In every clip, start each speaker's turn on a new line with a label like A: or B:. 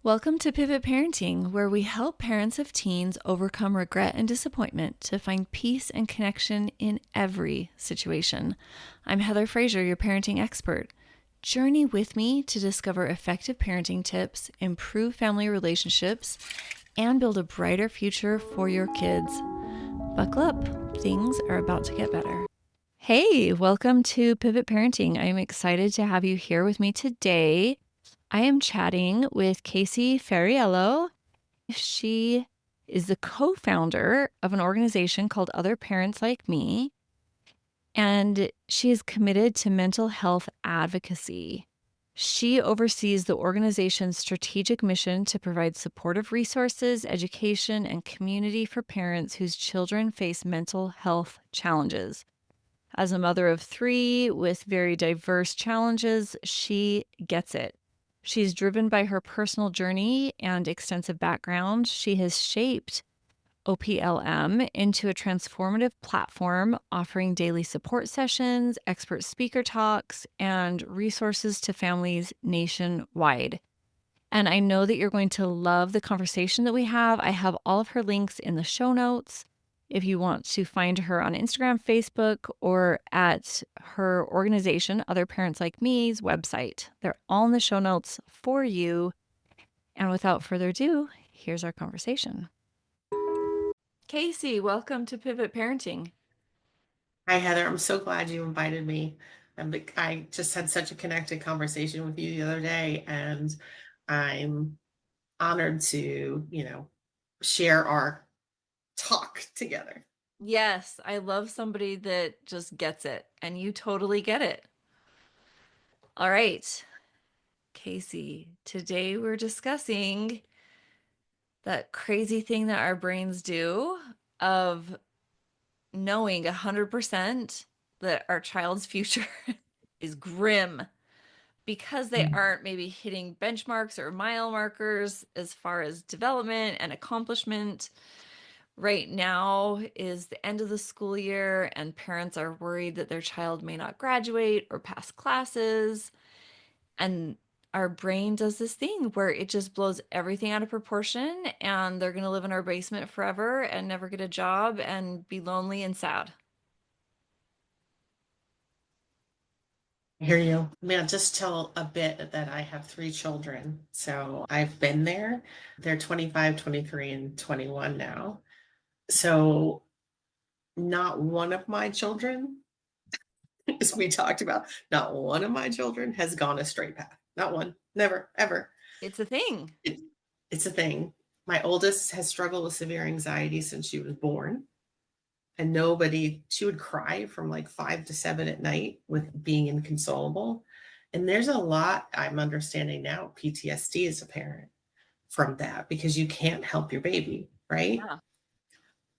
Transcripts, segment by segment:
A: Welcome to Pivot Parenting, where we help parents of teens overcome regret and disappointment to find peace and connection in every situation. I'm Heather Frazier, your parenting expert. Journey with me to discover effective parenting tips, improve family relationships, and build a brighter future for your kids. Buckle up, things are about to get better. Hey, welcome to Pivot Parenting. I'm excited to have you here with me today. I am chatting with Casie Fariello. She is the co-founder of an organization called Other Parents Like Me, and she is committed to mental health advocacy. She oversees the organization's strategic mission to provide supportive resources, education, and community for parents whose children face mental health challenges. As a mother of three with very diverse challenges, she gets it. She's driven by her personal journey and extensive background. She has shaped OPLM into a transformative platform offering daily support sessions, expert speaker talks, and resources to families nationwide. And I know that you're going to love the conversation that we have. I have all of her links in the show notes. If you want to find her on Instagram, Facebook, or at her organization, Other Parents Like Me's website, they're all in the show notes for you. And without further ado, here's our conversation. Casie, welcome to Pivot Parenting.
B: Hi, Heather. I'm so glad you invited me. I just had such a connected conversation with you the other day, and I'm honored to, share our talk together.
A: Yes, I love somebody that just gets it, and you totally get it. All right, Casie, today we're discussing that crazy thing that our brains do of knowing 100% that our child's future is grim because they aren't maybe hitting benchmarks or mile markers as far as development and accomplishment. Right now is the end of the school year, and parents are worried that their child may not graduate or pass classes. And our brain does this thing where it just blows everything out of proportion, and they're going to live in our basement forever and never get a job and be lonely and sad.
B: I hear you. I'll just tell a bit that I have three children. So I've been there. They're 25, 23, and 21 now. So not one of my children, as we talked about, not one of my children has gone a straight path. Not one. Never, ever.
A: It's a thing.
B: It, it's a thing. My oldest has struggled with severe anxiety since she was born. And she would cry from like 5 to 7 at night with being inconsolable. And there's a lot I'm understanding now, PTSD as a parent from that because you can't help your baby, right?
A: Yeah.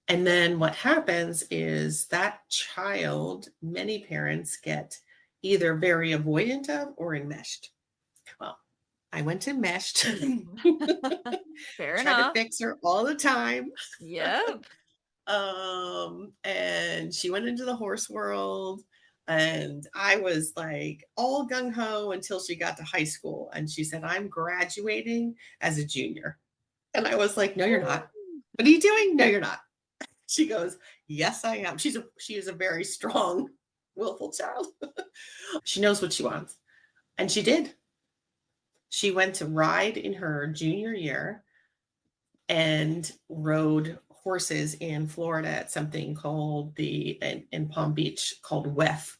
B: And then what happens is that child, many parents get either very avoidant of or enmeshed. Well, I went enmeshed,
A: Fair
B: tried to
A: enough.
B: fix her all the time.
A: Yep.
B: And she went into the horse world, and I was like all gung ho until she got to high school. And she said, I'm graduating as a junior. And I was like, no, you're not. What are you doing? No, you're not. She goes, yes, I am. She is a very strong, willful child. She knows what she wants. And she did. She went to ride in her junior year and rode horses in Florida at something called in Palm Beach called WEF.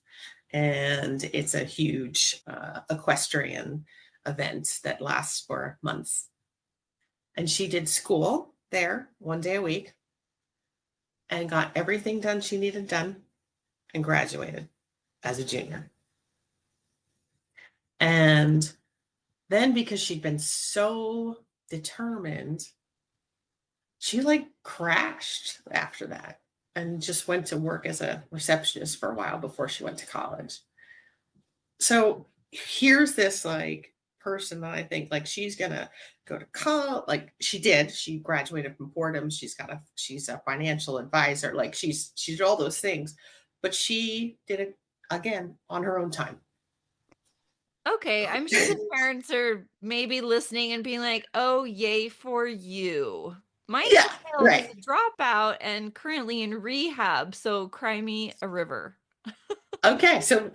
B: And it's a huge equestrian event that lasts for months. And she did school there 1 day a week and got everything done she needed done and graduated as a junior. And then because she'd been so determined, she like crashed after that and just went to work as a receptionist for a while before she went to college. So here's this like person that I think like she's gonna go to college. Like she graduated from Fordham. She's a financial advisor. Like she's all those things, but she did it again on her own time.
A: Okay, I'm sure the parents are maybe listening and being like, "Oh, yay for you. My
B: Yeah,
A: child is
B: right.
A: a dropout and currently in rehab, so cry me a river."
B: Okay, so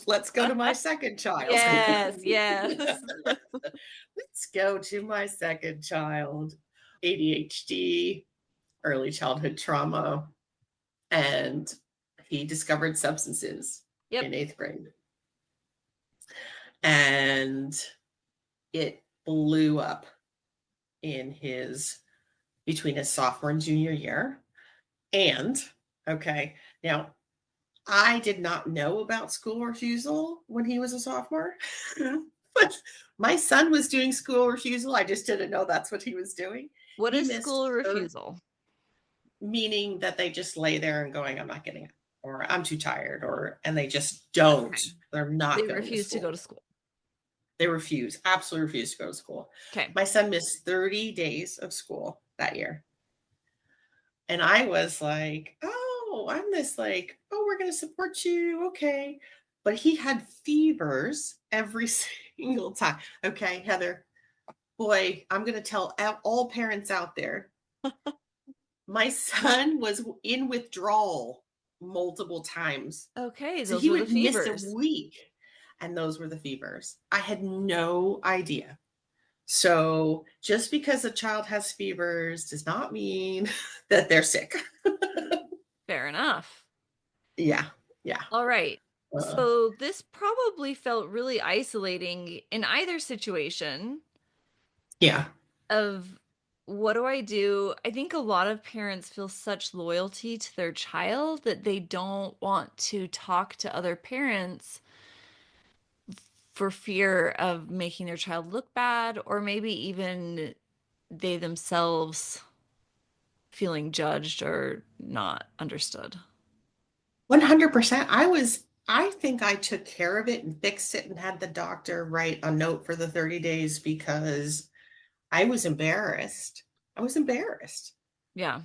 B: let's go to my second child.
A: Yes, yes.
B: Let's go to my second child. ADHD, early childhood trauma, and he discovered substances
A: Yep.
B: in 8th grade. And it blew up in his between his sophomore and junior year. And okay, now I did not know about school refusal when he was a sophomore. But my son was doing school refusal. I just didn't know that's what he was doing.
A: What
B: He
A: is
B: missed
A: school
B: third,
A: refusal?
B: meaning that they just lay there and going, I'm not getting it, or I'm too tired, or and they just don't.
A: Okay.
B: They're not
A: They
B: going to
A: refuse to go
B: school.
A: to school.
B: They refuse, absolutely refuse to go to school.
A: Okay.
B: My son missed 30 days of school that year. And I was like, oh, I'm this like, oh, we're going to support you. Okay. But he had fevers every single time. Okay, Heather, boy, I'm going to tell all parents out there. My son was in withdrawal multiple times.
A: Okay,
B: So
A: those
B: he
A: were the
B: would miss a
A: fevers.
B: week. And those were the fevers. I had no idea. So just because a child has fevers does not mean that they're sick.
A: Fair enough.
B: Yeah. Yeah.
A: All right.
B: Uh,
A: So this probably felt really isolating in either situation
B: yeah.
A: of what do I do? I think a lot of parents feel such loyalty to their child that they don't want to talk to other parents for fear of making their child look bad, or maybe even they themselves feeling judged or not understood.
B: 100%. I think I took care of it and fixed it and had the doctor write a note for the 30 days because I was embarrassed. I was embarrassed.
A: Yeah.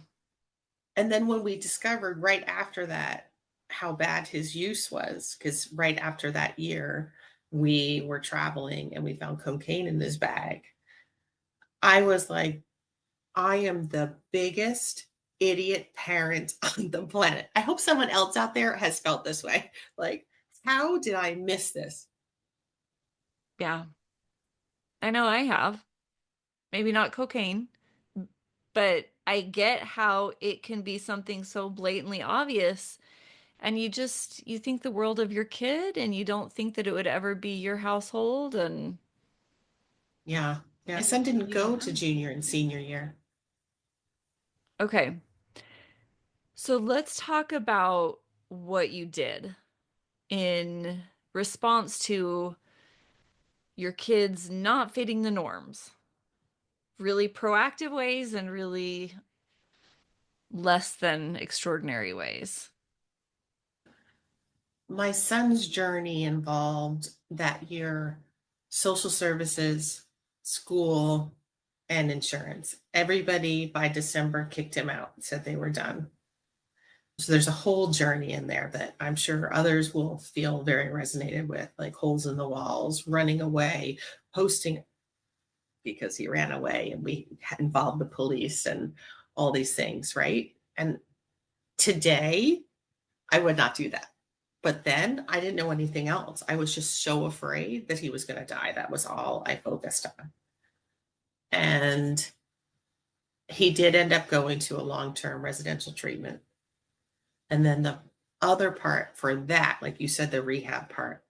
B: And then when we discovered right after that how bad his use was, because right after that year, we were traveling and we found cocaine in his bag. I was like, I am the biggest idiot parent on the planet. I hope someone else out there has felt this way. Like, how did I miss this?
A: Yeah. I know I have. Maybe not cocaine, but I get how it can be something so blatantly obvious and you think the world of your kid and you don't think that it would ever be your household
B: Yeah. Yeah. My
A: and
B: son didn't
A: you don't
B: go to
A: know.
B: junior and senior year.
A: Okay. So let's talk about what you did in response to your kids not fitting the norms. Really proactive ways and really less than extraordinary ways.
B: My son's journey involved that year social services, school, and insurance. Everybody by December kicked him out, said they were done. So there's a whole journey in there that I'm sure others will feel very resonated with, like holes in the walls, running away, posting because he ran away, and we involved the police and all these things, right? And today, I would not do that. But then I didn't know anything else. I was just so afraid that he was going to die. That was all I focused on. And he did end up going to a long term residential treatment. And then the other part for that, like you said, the rehab part,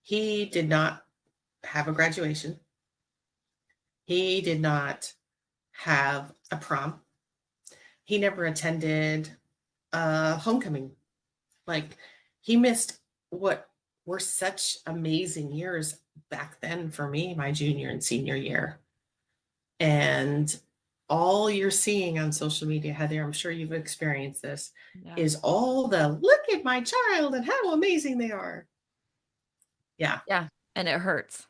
B: he did not have a graduation. He did not have a prom. He never attended a homecoming. Like he missed what were such amazing years back then for me, my junior and senior year. And all you're seeing on social media, Heather, I'm sure you've experienced this,
A: Yeah.
B: is all the look at my child and how amazing they are. Yeah,
A: Yeah. And it hurts.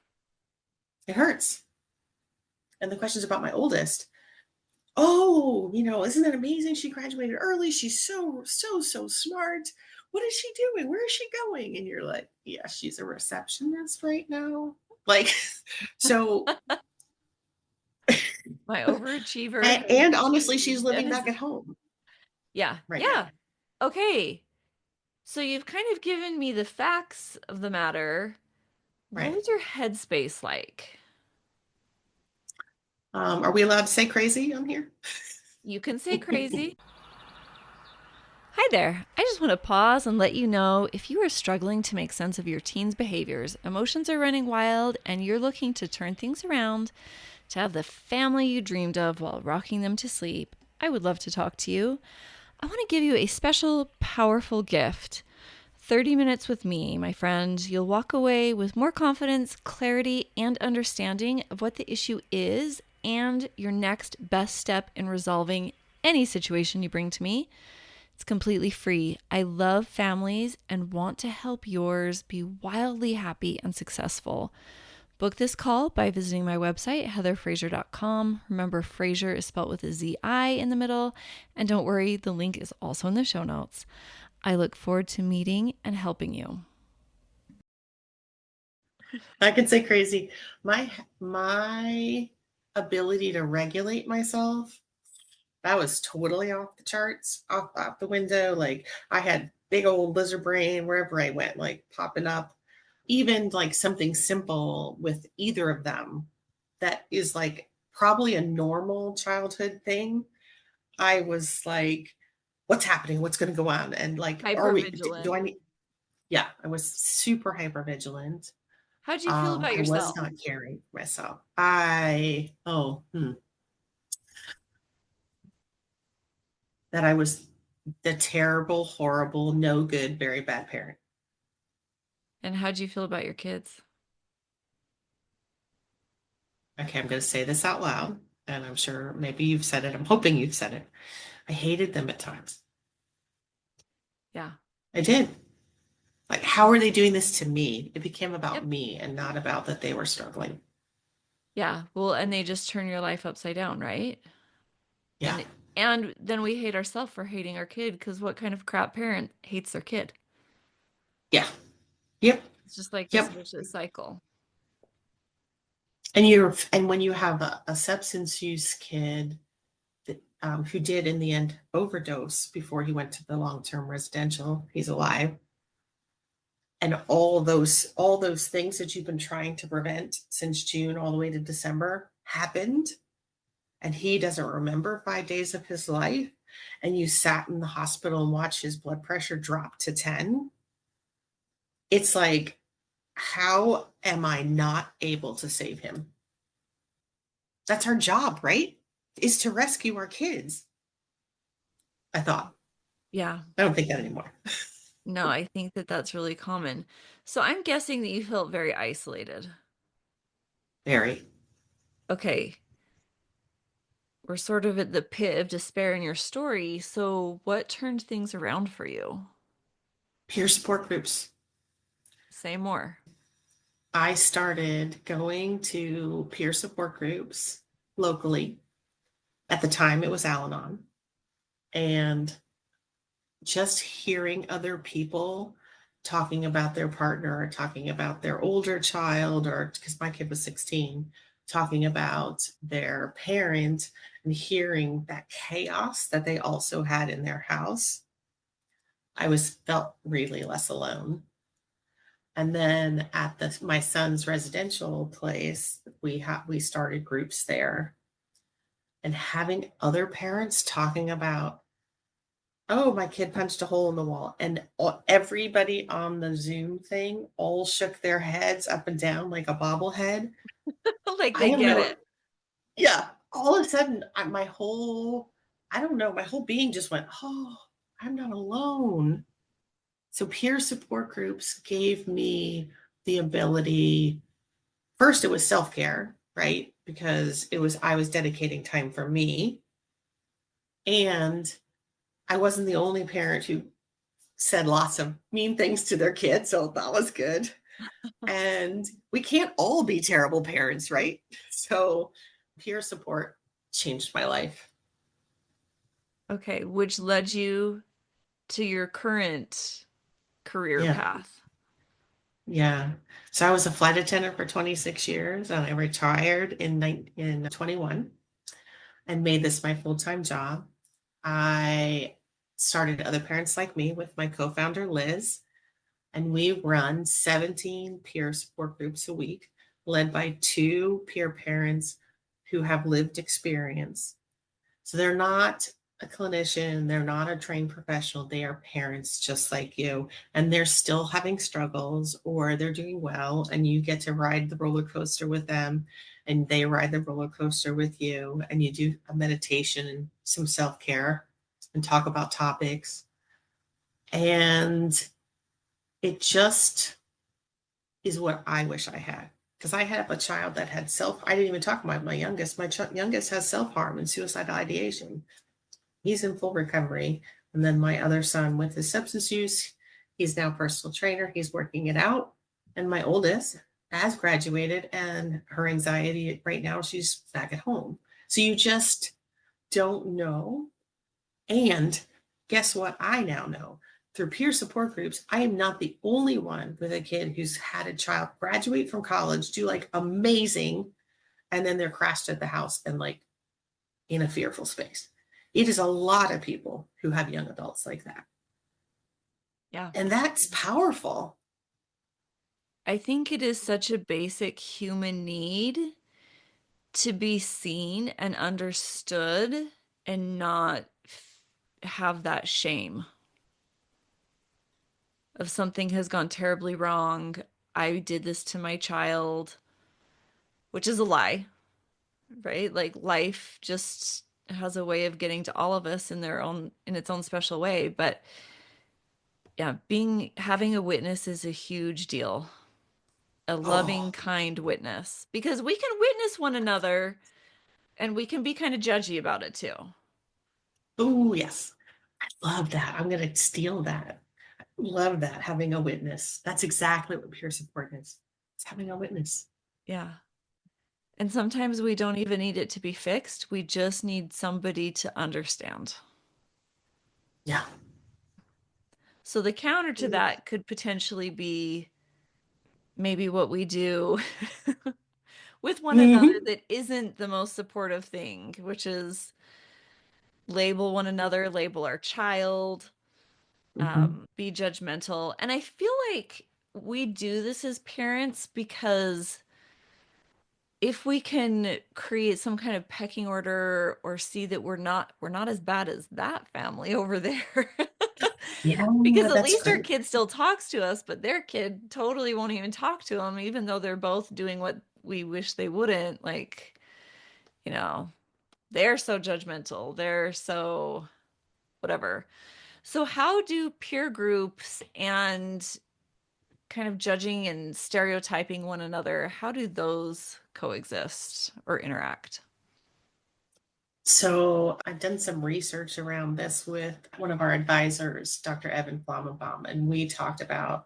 B: it hurts. And the questions about my oldest. Oh, isn't that amazing? She graduated early. She's so, so, so smart. what is she doing? Where is she going? And you're like, yeah, she's a receptionist right now. Like, so,
A: My overachiever has
B: and honestly, she's
A: done
B: living
A: his.
B: back at home
A: Yeah.
B: right now.
A: Yeah. Okay. So you've kind of given me the facts of the matter. What
B: Right.
A: was your headspace like?
B: Are we allowed to say crazy on here?
A: You can say crazy. Hi there. I just want to pause and let you know if you are struggling to make sense of your teen's behaviors, emotions are running wild, and you're looking to turn things around to have the family you dreamed of while rocking them to sleep, I would love to talk to you. I want to give you a special, powerful gift. 30 minutes with me, my friend. You'll walk away with more confidence, clarity, and understanding of what the issue is and your next best step in resolving any situation you bring to me. It's completely free. I love families and want to help yours be wildly happy and successful. Book this call by visiting my website, heatherfraser.com. Remember, Fraser is spelled with a Z-I in the middle. And don't worry, the link is also in the show notes. I look forward to meeting and helping you.
B: I can say crazy. My ability to regulate myself, that was totally off the charts, off the window. Like I had big old lizard brain wherever I went, like popping up. Even like something simple with either of them that is like probably a normal childhood thing. I was like, what's happening? What's going to go on? And like, are we, do
A: Hypervigilant.
B: I need, yeah, I was super hyper vigilant.
A: How'd you feel about
B: I was
A: yourself?
B: not caring for myself. That I was the terrible, horrible, no good, very bad parent.
A: And how'd you feel about your kids?
B: Okay, I'm going to say this out loud, and I'm sure maybe you've said it. I'm hoping you've said it. I hated them at times.
A: Yeah.
B: I did. Like, how are they doing this to me? It became about
A: Yep.
B: me and not about that they were struggling.
A: Yeah. Well, and they just turn your life upside down, right?
B: Yeah.
A: And and then we hate ourselves for hating our kid because what kind of crap parent hates their kid?
B: Yeah. Yep.
A: It's just like this
B: Yep.
A: vicious cycle.
B: And when you have a substance use kid that, who did in the end overdose before he went to the long-term residential, he's alive. And all those things that you've been trying to prevent since June all the way to December happened, and he doesn't remember 5 days of his life, and you sat in the hospital and watched his blood pressure drop to 10. It's like, how am I not able to save him? That's our job, right? Is to rescue our kids. I thought.
A: Yeah.
B: I don't think that anymore.
A: No, I think that that's really common. So I'm guessing that you felt very isolated.
B: Very.
A: Okay. We're sort of at the pit of despair in your story. So what turned things around for you?
B: Peer support groups.
A: Say more.
B: I started going to peer support groups locally. At the time, it was Al Anon. And just hearing other people talking about their partner or talking about their older child, or because my kid was 16, talking about their parent and hearing that chaos that they also had in their house, I was felt really less alone. And then at my son's residential place, we started groups there, and having other parents talking about, oh, my kid punched a hole in the wall. And everybody on the Zoom thing all shook their heads up and down like a bobblehead.
A: Like
B: I
A: they
B: don't
A: get
B: know.
A: it.
B: Yeah. All of a sudden, I don't know, my whole being just went, oh, I'm not alone. So peer support groups gave me the ability. First, it was self care, right? Because I was dedicating time for me. And I wasn't the only parent who said lots of mean things to their kids, so that was good. And we can't all be terrible parents, right? So peer support changed my life.
A: Okay, which led you to your current. career
B: Yeah.
A: path.
B: Yeah. So I was a flight attendant for 26 years and I retired in 21 and made this my full-time job. I started Other Parents Like Me with my co-founder Liz, and we run 17 peer support groups a week, led by two peer parents who have lived experience. So they're not a clinician, they're not a trained professional, they are parents just like you, and they're still having struggles or they're doing well, and you get to ride the roller coaster with them, and they ride the roller coaster with you, and you do a meditation and some self care and talk about topics. And it just is what I wish I had. Because I have a child that had I didn't even talk about my youngest. My youngest has self harm and suicidal ideation. He's in full recovery. And then my other son with his substance use, he's now personal trainer. He's working it out. And my oldest has graduated and her anxiety right now, she's back at home. So you just don't know. And guess what? I now know through peer support groups, I am not the only one with a kid who's had a child graduate from college, do like amazing, and then they're crashed at the house and like in a fearful space. It is a lot of people who have young adults like that.
A: Yeah.
B: And that's powerful.
A: I think it is such a basic human need to be seen and understood and not have that shame of something has gone terribly wrong. I did this to my child, which is a lie, right? Like life just has a way of getting to all of us in its own special way. But yeah, having a witness is a huge deal. A loving,
B: Oh,
A: kind witness, because we can witness one another and we can be kind of judgy about it too.
B: oh, yes. I love that. I'm going to steal that. Love that. Having a witness. That's exactly what peer support is. It's having a witness.
A: Yeah. And sometimes we don't even need it to be fixed. We just need somebody to understand.
B: Yeah.
A: So the counter to that could potentially be maybe what we do with one another
B: Mm-hmm.
A: that isn't the most supportive thing, which is label one another, label our child,
B: Mm-hmm.
A: be judgmental. And I feel like we do this as parents because if we can create some kind of pecking order or see that we're not as bad as that family over there.
B: Yeah,
A: Because at
B: that's
A: least our
B: great.
A: kid still talks to us, but their kid totally won't even talk to them, even though they're both doing what we wish they wouldn't. Like, you know, they're so judgmental. They're so whatever. So, how do peer groups and kind of judging and stereotyping one another, how do those coexist or interact?
B: So I've done some research around this with one of our advisors, Dr. Evan Flamenbaum, and we talked about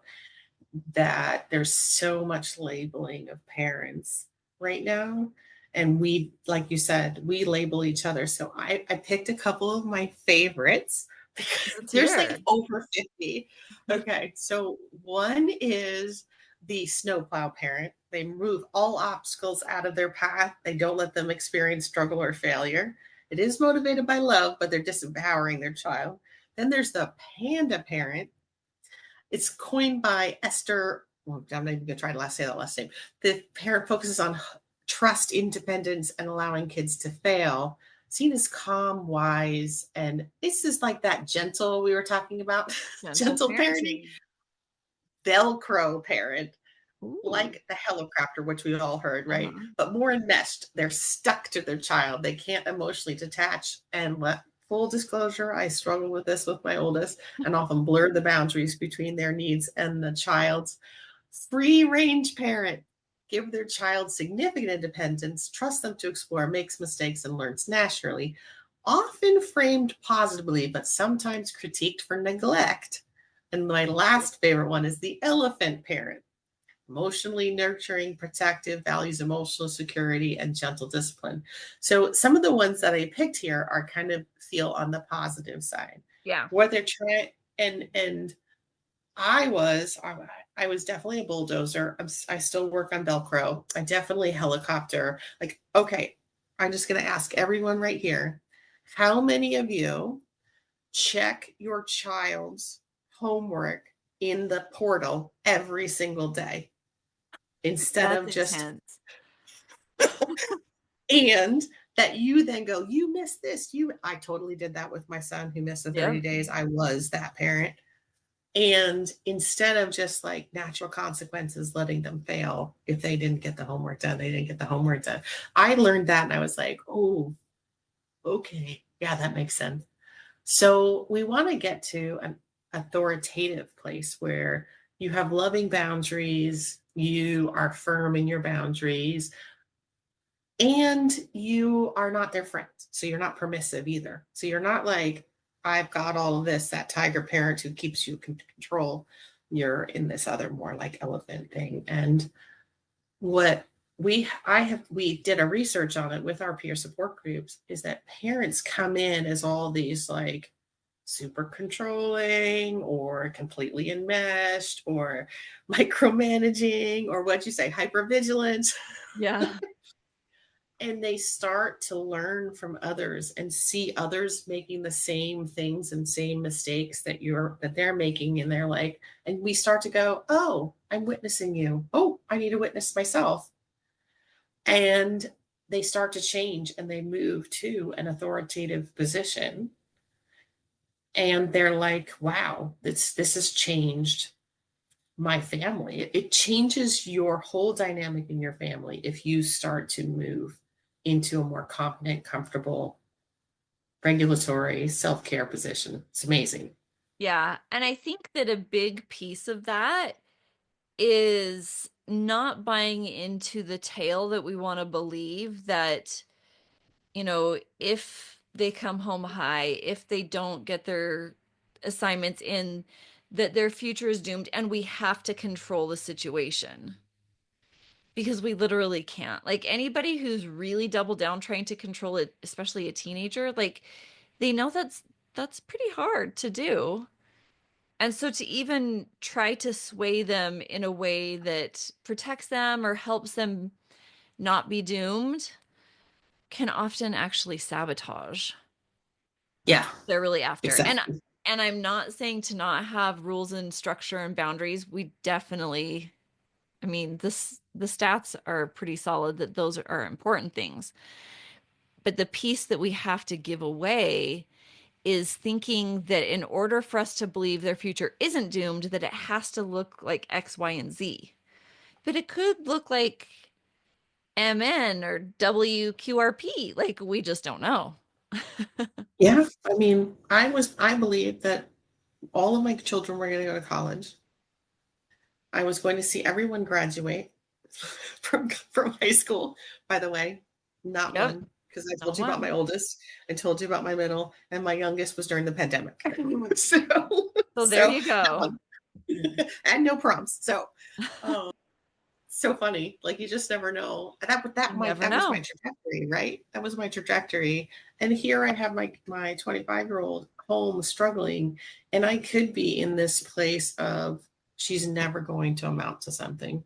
B: that there's so much labeling of parents right now. And we, like you said, we label each other. So I picked a couple of my favorites because
A: Let's
B: there's like
A: hear.
B: over 50. Okay. So one is the snowplow parent. They remove all obstacles out of their path. They don't let them experience struggle or failure. It is motivated by love, but they're disempowering their child. Then there's the panda parent. It's coined by Esther. Well, I'm not even going to try to say that last name. The parent focuses on trust, independence, and allowing kids to fail. Seen as calm, wise, and this is like that gentle we were talking about,
A: Gentle
B: gentle parenting,
A: parenting.
B: Velcro parent,
A: Ooh.
B: like the helicopter, which we all heard, right?
A: Uh-huh.
B: But more enmeshed. They're stuck to their child. They can't emotionally detach and let. Full disclosure, I struggle with this with my oldest and often blur the boundaries between their needs and the child's. Free range parent. Give their child significant independence, trust them to explore, makes mistakes, and learns naturally. Often framed positively, but sometimes critiqued for neglect. And my last favorite one is the elephant parent, emotionally nurturing, protective, values emotional security, and gentle discipline. So some of the ones that I picked here are kind of feel on the positive side.
A: Yeah.
B: What they're trying and I was definitely a bulldozer. I still work on Velcro. I definitely helicopter. Like, okay, I'm just going to ask everyone right here. How many of you check your child's homework in the portal every single day instead
A: That's
B: of just,
A: intense.
B: and that you then go, you missed this. I totally did that with my son who missed the 30
A: Yep.
B: days. I was that parent. And instead of just like natural consequences, letting them fail, if they didn't get the homework done, they didn't get the homework done. I learned that and I was like, oh, okay. Yeah, that makes sense. So we want to get to an authoritative place where you have loving boundaries, you are firm in your boundaries, and you are not their friend. So you're not permissive either. So you're not like, I've got all of this, that tiger parent who keeps you in control. You're in this other more like elephant thing. And what we did a research on it with our peer support groups is that parents come in as all these like super controlling or completely enmeshed or micromanaging or what'd you say, hypervigilant.
A: Yeah.
B: And they start to learn from others and see others making the same things and same mistakes that they're making, and they're like, and we start to go, oh, I'm witnessing you, oh, I need to witness myself. And they start to change and they move to an authoritative position, and they're like, wow, this has changed my family. It changes your whole dynamic in your family if you start to move into a more confident, comfortable, regulatory self-care position. It's amazing.
A: Yeah. And I think that a big piece of that is not buying into the tale that we want to believe that, if they come home high, if they don't get their assignments in, that their future is doomed and we have to control the situation because we literally can't. Like anybody who's really doubled down trying to control it, especially a teenager, like they know that's pretty hard to do. And so to even try to sway them in a way that protects them or helps them not be doomed can often actually sabotage
B: Yeah,
A: they're really after.
B: exactly.
A: And I'm not saying to not have rules and structure and boundaries. We definitely, I mean, the stats are pretty solid that those are important things. But the piece that we have to give away is thinking that in order for us to believe their future isn't doomed, that it has to look like X, Y, and Z. But it could look like MN or WQRP. Like we just don't know.
B: Yeah, I mean, I believe that all of my children were going to go to college. I was going to see everyone graduate from high school. By the way, not
A: Yep.
B: one, because I
A: Not
B: told you about my
A: one.
B: oldest, I told you about my middle, and my youngest was during the pandemic. so,
A: So there
B: so
A: you
B: not
A: go.
B: one, and no proms. So, um, so funny. Like you just never know.
A: You never
B: That was my
A: know.
B: trajectory, right? That was my trajectory. And here I have my 25-year-old home struggling, and I could be in this place of she's never going to amount to something.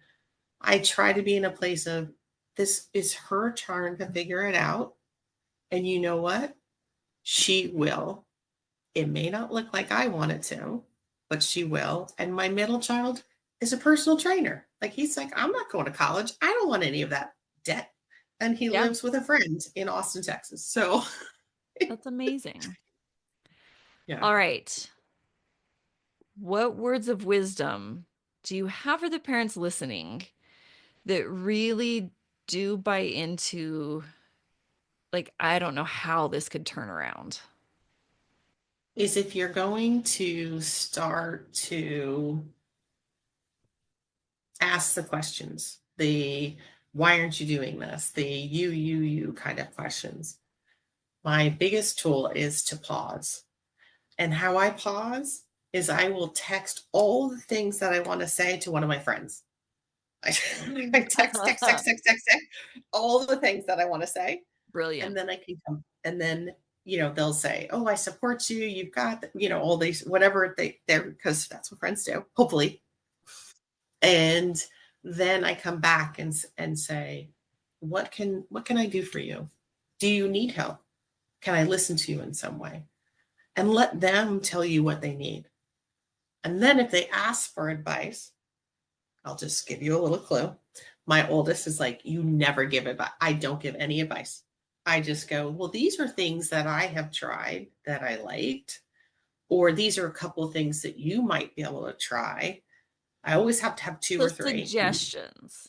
B: I try to be in a place of this is her turn to figure it out. And you know what? She will. It may not look like I want it to, but she will. And my middle child is a personal trainer. Like he's like, I'm not going to college. I don't want any of that debt. And he
A: Yeah,
B: lives with a friend in Austin, Texas. So
A: that's amazing.
B: yeah.
A: All right. What words of wisdom do you have for the parents listening that really do buy into, like, I don't know how this could turn around?
B: Is if you're going to start to ask the questions, the why aren't you doing this? The you kind of questions. My biggest tool is to pause. And how I pause is I will text all the things that I want to say to one of my friends. I, I text all the things that I want to say. And
A: Brilliant.
B: then I can come. And then they'll say, "Oh, I support you. You've got, all these, whatever they're, because that's what friends do, hopefully." And then I come back and say, what can I do for you? Do you need help? Can I listen to you in some way? And let them tell you what they need. And then if they ask for advice, I'll just give you a little clue. My oldest is like, you never give advice. I don't give any advice. I just go, well, these are things that I have tried that I liked, or these are a couple of things that you might be able to try. I always have to have two
A: So
B: or three.
A: suggestions.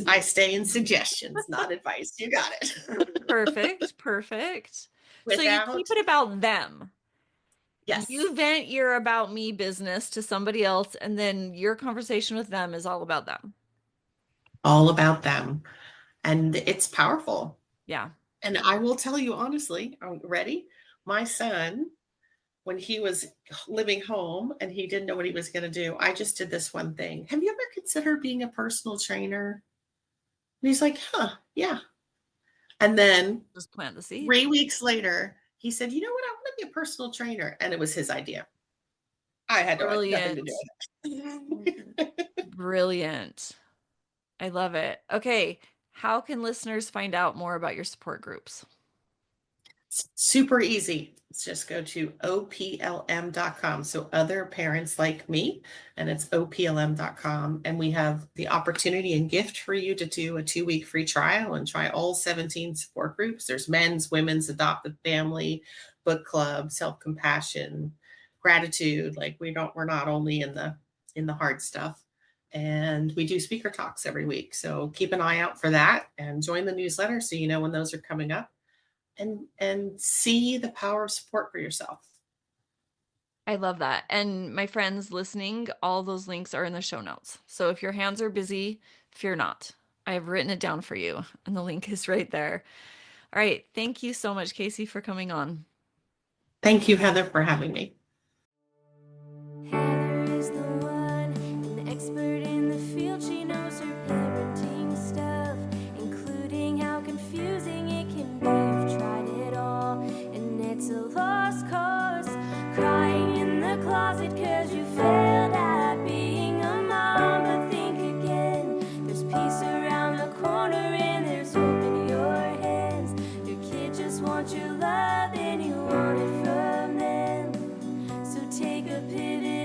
B: I stay in suggestions, not advice. You got it.
A: Perfect. Perfect. So you keep
B: Without,
A: it about them.
B: yes,
A: You vent your about me business to somebody else, and then your conversation with them is all about them.
B: all about them. And it's powerful.
A: Yeah.
B: And I will tell you honestly, ready? My son, when he was living home and he didn't know what he was going to do, I just did this one thing. Have you ever considered being a personal trainer? And he's like, huh, yeah. And then
A: Just plant the seed.
B: 3 weeks later, he said, you know what? I want to be a personal trainer. And it was his idea. I had nothing to do
A: Brilliant.
B: with it.
A: Brilliant. I love it. Okay. How can listeners find out more about your support groups?
B: Super easy. Let's just go to oplm.com. So other parents like me, and it's oplm.com. And we have the opportunity and gift for you to do a 2-week free trial and try all 17 support groups. There's men's, women's, adopted family, book club, self-compassion, gratitude. Like we're not only in the hard stuff. And we do speaker talks every week. So keep an eye out for that and join the newsletter so you know when those are coming up, and see the power of support for yourself.
A: I love that. And my friends listening, all those links are in the show notes. So if your hands are busy, fear not. I have written it down for you, and the link is right there. All right. Thank you so much, Casie, for coming on.
B: Thank you, Heather, for having me.
C: Heather is the one, an expert in the field. She knows her parenting stuff, including how confusing it can be. You've tried it all, and it's a lost cause. Crying in the closet cause you failed at being a mom. But think again, there's peace around the corner and there's hope in your hands. Your kid just wants your love and you want it from them. So take a pivot